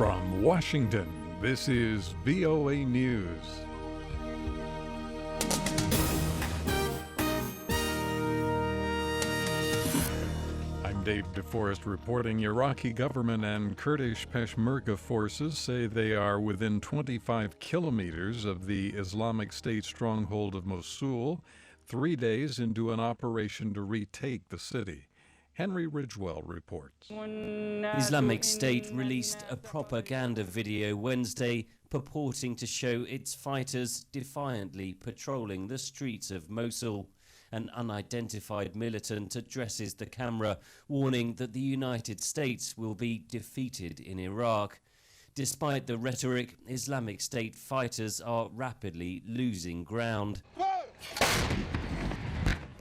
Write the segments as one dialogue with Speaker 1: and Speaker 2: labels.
Speaker 1: From Washington, this is VOA News. I'm David DeForest reporting. Iraqi government and Kurdish Peshmerga forces say they are within 25 kilometers of the Islamic State stronghold of Mosul, 3 days into an operation to retake the city. Henry Ridgwell reports.
Speaker 2: Islamic State released a propaganda video Wednesday purporting to show its fighters defiantly patrolling the streets of Mosul. An unidentified militant addresses the camera, warning that the United States will be defeated in Iraq. Despite the rhetoric, Islamic State fighters are rapidly losing ground.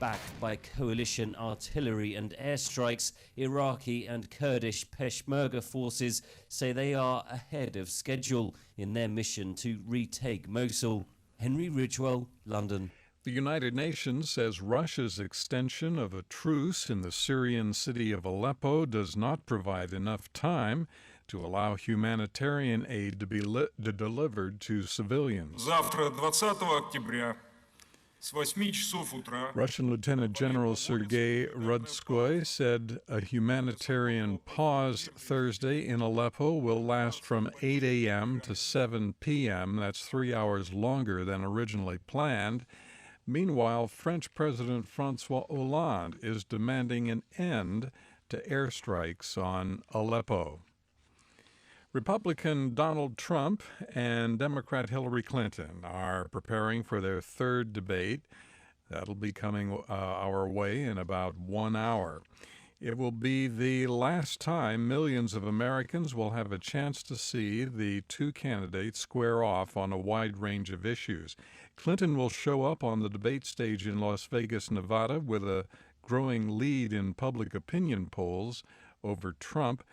Speaker 2: Backed by coalition artillery and airstrikes, Iraqi and Kurdish Peshmerga forces say they are ahead of schedule in their mission to retake Mosul. Henry Ridgwell, London.
Speaker 1: The United Nations says Russia's extension of a truce in the Syrian city of Aleppo does not provide enough time to allow humanitarian aid to be delivered to civilians.
Speaker 3: Завтра, 20 октября, с 8 часов утра,
Speaker 1: Russian Lieutenant General Sergei Rudskoy said a humanitarian pause Thursday in Aleppo will last from 8 a.m. to 7 p.m. That's 3 hours longer than originally planned. Meanwhile, French President François Hollande is demanding an end to airstrikes on Aleppo. Republican Donald Trump and Democrat Hillary Clinton are preparing for their third debate. That'll be coming our way in about 1 hour. It will be the last time millions of Americans will have a chance to see the two candidates square off on a wide range of issues. Clinton will show up on the debate stage in Las Vegas, Nevada, with a growing lead in public opinion polls over Trump.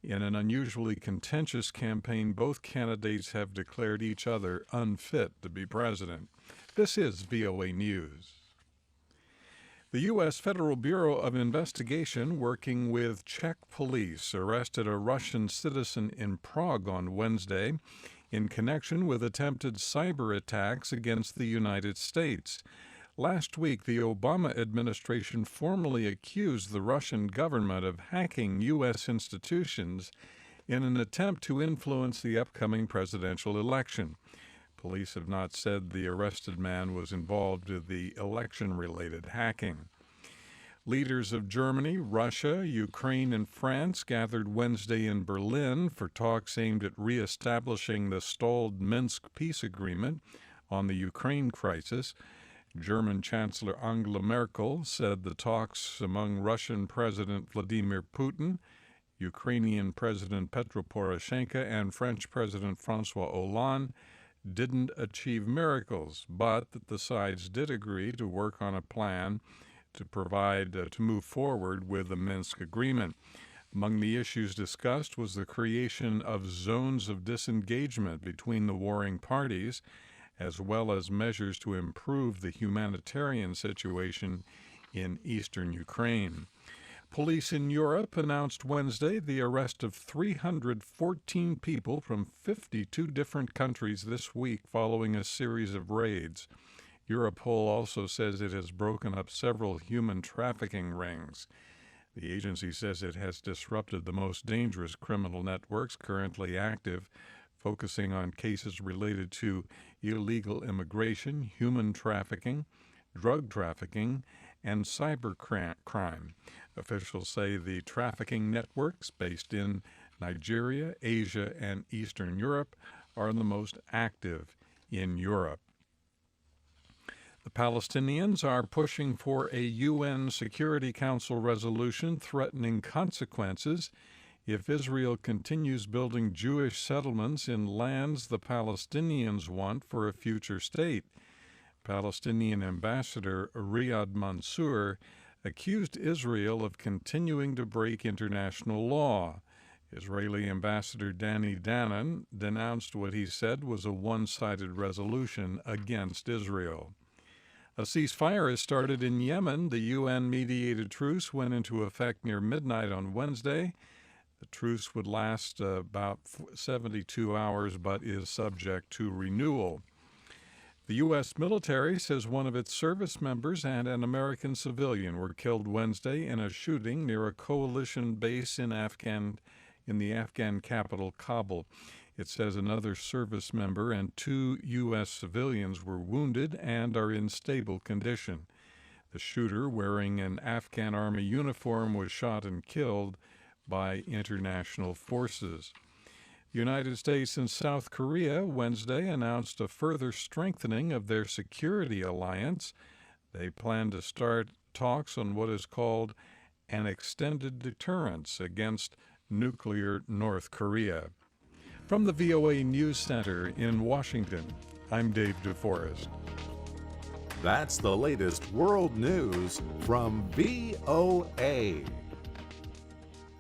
Speaker 1: In an unusually contentious campaign, both candidates have declared each other unfit to be president. This is VOA News. The U.S. Federal Bureau of Investigation, working with Czech police, arrested a Russian citizen in Prague on Wednesday in connection with attempted cyber attacks against the United States. Last week, the Obama administration formally accused the Russian government of hacking U.S. institutions in an attempt to influence the upcoming presidential election. Police have not said the arrested man was involved with the election-related hacking. Leaders of Germany, Russia, Ukraine, and France gathered Wednesday in Berlin for talks aimed at reestablishing the stalled Minsk peace agreement on the Ukraine crisis. German Chancellor Angela Merkel said the talks among Russian President Vladimir Putin, Ukrainian President Petro Poroshenko, and French President François Hollande didn't achieve miracles, but that the sides did agree to work on a plan to move forward with the Minsk agreement. Among the issues discussed was the creation of zones of disengagement between the warring parties, as well as measures to improve the humanitarian situation in eastern Ukraine. Police in Europe announced Wednesday the arrest of 314 people from 52 different countries this week following a series of raids. Europol also says it has broken up several human trafficking rings. The agency says it has disrupted the most dangerous criminal networks currently active, focusing on cases related to illegal immigration, human trafficking, drug trafficking, and cyber crime. Officials say the trafficking networks based in Nigeria, Asia, and Eastern Europe are the most active in Europe. The Palestinians are pushing for a UN Security Council resolution threatening consequences if Israel continues building Jewish settlements in lands the Palestinians want for a future state. Palestinian Ambassador Riyad Mansour accused Israel of continuing to break international law. Israeli Ambassador Danny Danon denounced what he said was a one-sided resolution against Israel. A ceasefire has started in Yemen. The UN-mediated truce went into effect near midnight on Wednesday. The truce would last about 72 hours, but is subject to renewal. The U.S. military says one of its service members and an American civilian were killed Wednesday in a shooting near a coalition base in the Afghan capital, Kabul. It says another service member and 2 U.S. civilians were wounded and are in stable condition. The shooter, wearing an Afghan army uniform, was shot and killed by international forces. The United States and South Korea Wednesday announced a further strengthening of their security alliance. They plan to start talks on what is called an extended deterrence against nuclear North Korea. From the VOA News Center in Washington, I'm Dave DeForest.
Speaker 4: That's the latest world news from VOA.